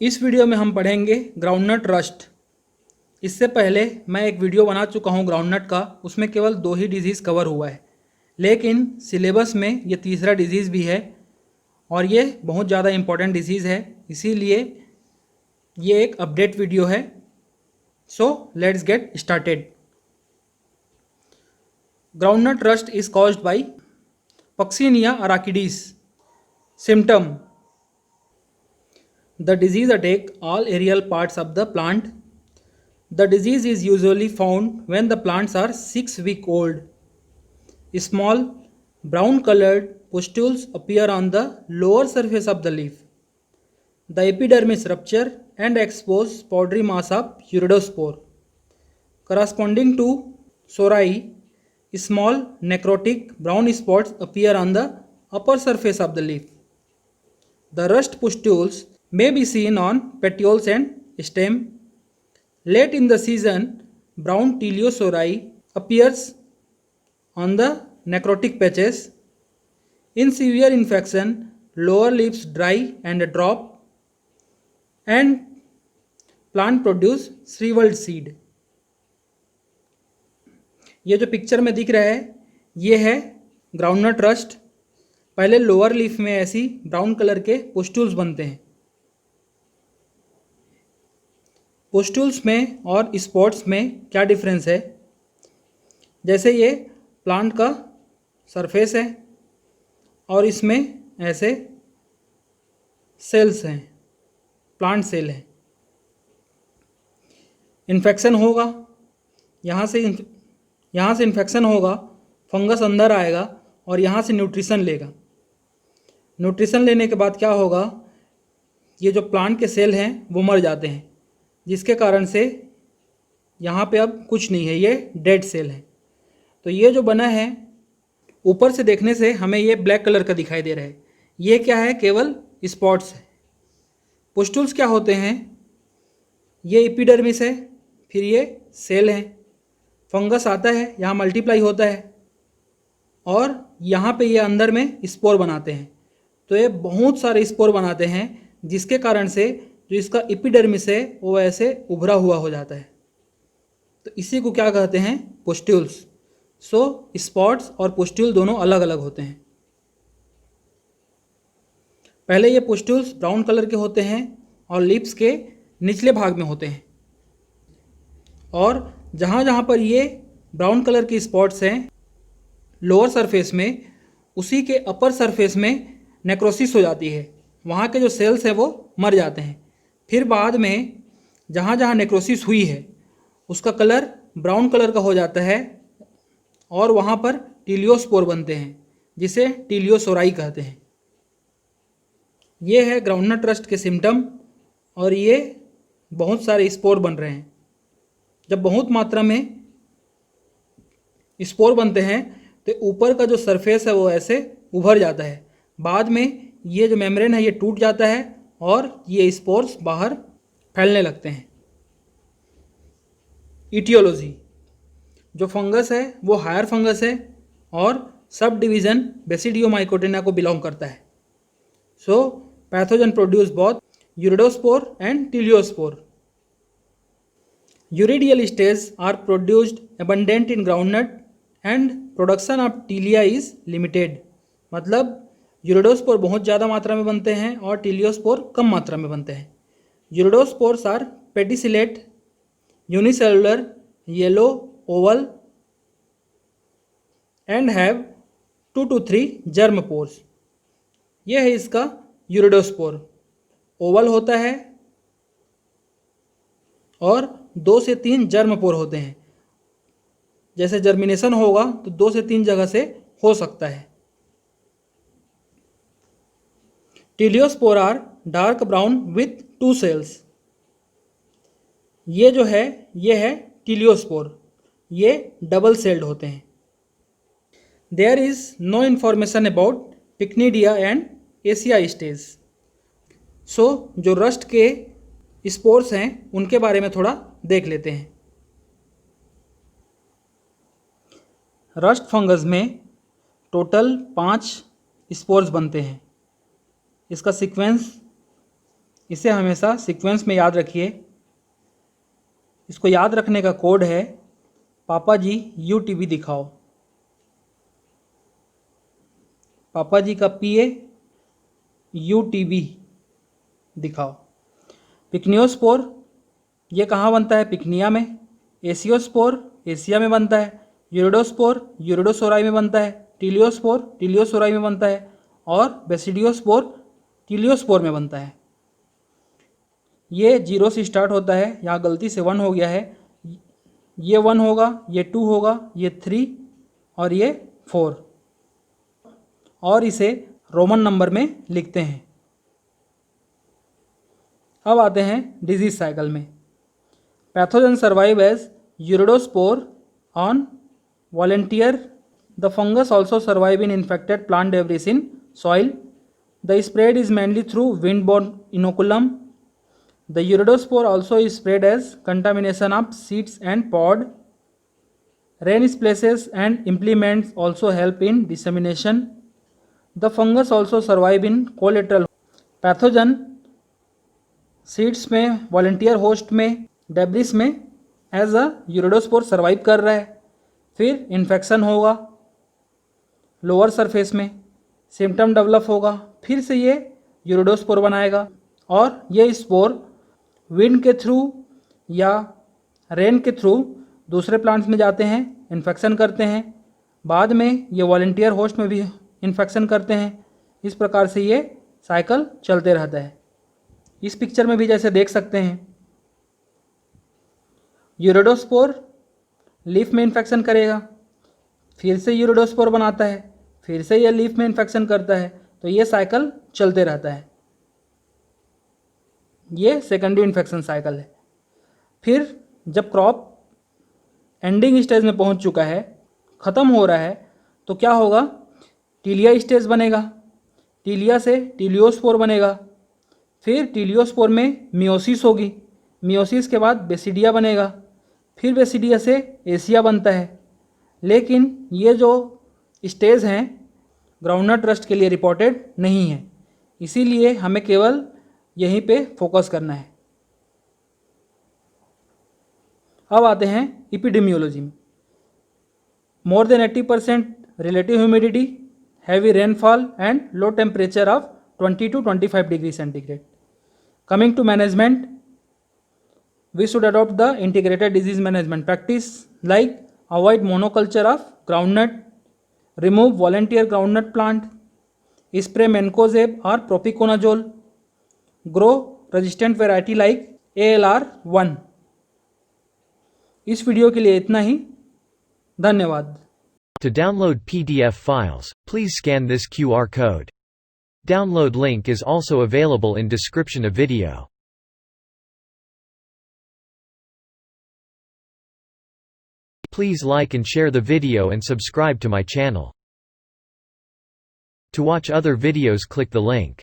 इस वीडियो में हम पढ़ेंगे ग्राउंडनट रस्ट। इससे पहले मैं एक वीडियो बना चुका हूं ग्राउंडनट का, उसमें केवल 2 ही डिजीज़ कवर हुआ है, लेकिन सिलेबस में ये तीसरा डिजीज़ भी है और ये बहुत ज़्यादा इम्पोर्टेंट डिजीज़ है, इसीलिए ये एक अपडेट वीडियो है। So let's get started. Groundnut rust is caused by Puccinia arachidis. Symptom: the disease attack all aerial parts of the plant. The disease is usually found when the plants are 6 weeks old. Small brown colored pustules appear on the lower surface of the leaf. The epidermis rupture and expose powdery mass of iridospore. Corresponding to sori, small necrotic brown spots appear on the upper surface of the leaf. The rust pustules may be seen on petioles and stem. Late in the season, brown teleosori appears on the necrotic patches. In severe infection, lower leaves dry and drop and plant produce shriveled seed. ये जो picture में दिख रहा है ये है groundnut rust. पहले lower leaf में ऐसी ब्राउन कलर के पुस्टूल्स बनते हैं। पुस्टूल्स में और स्पॉट्स में क्या डिफरेंस है? जैसे ये प्लांट का सरफेस है और इसमें ऐसे सेल्स हैं, प्लांट सेल हैं। इन्फेक्शन होगा, यहाँ से इन्फेक्शन होगा, फंगस अंदर आएगा और यहाँ से न्यूट्रिशन लेगा। न्यूट्रिशन लेने के बाद क्या होगा? ये जो प्लांट के सेल हैं वो मर जाते हैं, जिसके कारण से यहाँ पे अब कुछ नहीं है, ये डेड सेल है। तो ये जो बना है ऊपर से देखने से हमें ये ब्लैक कलर का दिखाई दे रहा है, ये क्या है? केवल स्पॉट्स है। पुस्टुल्स क्या होते हैं? ये एपिडर्मिस है, फिर ये सेल है, फंगस आता है, यहाँ मल्टीप्लाई होता है और यहाँ पे ये अंदर में स्पोर बनाते हैं। तो ये बहुत सारे स्पोर बनाते हैं, जिसके कारण से जो इसका एपिडर्मिस है वो ऐसे उभरा हुआ हो जाता है। तो इसी को क्या कहते हैं? पुस्ट्यूल्स। सो स्पॉट्स और पुस्ट्यूल दोनों अलग अलग होते हैं। पहले ये पुस्ट्यूल्स ब्राउन कलर के होते हैं और लिप्स के निचले भाग में होते हैं, और जहाँ जहाँ पर ये ब्राउन कलर की स्पॉट्स हैं लोअर सरफेस में, उसी के अपर सरफेस में नेक्रोसिस हो जाती है, वहाँ के जो सेल्स हैं वो मर जाते हैं। फिर बाद में जहाँ जहाँ नेक्रोसिस हुई है उसका कलर ब्राउन कलर का हो जाता है और वहाँ पर टीलियोस्पोर बनते हैं, जिसे टीलियोसोराई कहते हैं। ये है ग्राउंडनट रस्ट के सिम्टम, और ये बहुत सारे स्पोर बन रहे हैं। जब बहुत मात्रा में स्पोर बनते हैं तो ऊपर का जो सरफेस है वो ऐसे उभर जाता है, बाद में ये जो मेम्ब्रेन है ये टूट जाता है और ये स्पोर्स बाहर फैलने लगते हैं। इटियोलॉजी: जो फंगस है वो हायर फंगस है और सब डिवीज़न बेसिडियोमाइकोटिना को बिलोंग करता है। So pathogen produce both urediospore and teliospore. Uredial stage are produced abundant in groundnut and production of tilia is limited। मतलब यूरिडोस्पोर बहुत ज़्यादा मात्रा में बनते हैं और टीलियोस्पोर कम मात्रा में बनते हैं। Urediospores are pedicellate, unicellular, yellow, oval and have 2 to 3 germ pores. यह है इसका यूरिडोस्पोर। ओवल होता है और 2 से 3 जर्म पोर होते हैं। जैसे जर्मिनेशन होगा तो 2 से 3 जगह से हो सकता है। Teliospore are dark brown with 2 cells. ये जो है ये है टीलियोस्पोर, ये डबल सेल्ड होते हैं। There is no information about pycnidia and aecia stage. So जो रस्ट के स्पोर्स हैं उनके बारे में थोड़ा देख लेते हैं। रस्ट फंगस में टोटल 5 स्पोर्स बनते हैं। इसका सीक्वेंस इसे हमेशा सीक्वेंस में याद रखिए। इसको याद रखने का कोड है पापा जी यूटीबी दिखाओ। पापा जी का पीए यूटीबी दिखाओ। पिक्नियोस्पोर ये कहाँ बनता है? पिक्निया में। एसियोस्पोर एशिया में बनता है। यूरिडोस्पोर यूरिडोसोराई में बनता है। टीलियोस्पोर टीलियोसोराई में बनता है। और बेसिडियोस्पोर टीलियोस्पोर में बनता है। ये 0 से स्टार्ट होता है, यहाँ गलती से 1 हो गया है। ये 1 होगा, ये 2 होगा, ये 3 और ये 4, और इसे रोमन नंबर में लिखते हैं। अब आते हैं डिजीज साइकिल में। Pathogen survive as urediospore on volunteer. The fungus also survive in infected plant debris in soil. The spread is mainly through windborne inoculum. The uridospore also is spread as contamination of seeds and pod. Rain splashes and implements also help in dissemination. The fungus also survive in collateral. Pathogen seeds में, volunteer host में, debris में as a यूरिडोस्पोर survive कर रहा है। फिर infection होगा lower surface में, symptom develop होगा, फिर से ये यूरिडोस्पोर बनाएगा और ये स्पोर विंड के थ्रू या रेन के थ्रू दूसरे प्लांट्स में जाते हैं, इन्फेक्शन करते हैं, बाद में ये वॉलंटियर होस्ट में भी इन्फेक्शन करते हैं। इस प्रकार से ये साइकिल चलते रहता है। इस पिक्चर में भी जैसे देख सकते हैं, यूरिडोस्पोर लीफ में इन्फेक्शन करेगा, फिर से यूरिडोस्पोर बनाता है, फिर से ये लीफ में इन्फेक्शन करता है, तो ये साइकिल चलते रहता है। ये सेकेंडरी इन्फेक्शन साइकिल है। फिर जब क्रॉप एंडिंग स्टेज में पहुंच चुका है, ख़त्म हो रहा है, तो क्या होगा? टीलिया स्टेज बनेगा, टीलिया से टीलियोस्पोर बनेगा, फिर टीलियोस्पोर में मियोसिस होगी, मियोसिस के बाद बेसिडिया बनेगा, फिर बेसिडिया से एशिया बनता है। लेकिन ये जो स्टेज हैं ग्राउंडनट रस्ट के लिए रिपोर्टेड नहीं है, इसीलिए हमें केवल यहीं पे फोकस करना है। अब आते हैं एपिडेमियोलॉजी में। More than 80% relative humidity, heavy rainfall and low temperature of 20 to 25 degree centigrade. Coming to management, we should adopt the integrated disease management practice like avoid monoculture of groundnut, remove volunteer groundnut plant, spray mancozeb or propiconazole, grow resistant variety like ALR1. इस video के लिए इतना ही। धन्यवाद। To download PDF files, please scan this QR code. Download link is also available in description of video. Please like and share the video and subscribe to my channel. To watch other videos, click the link.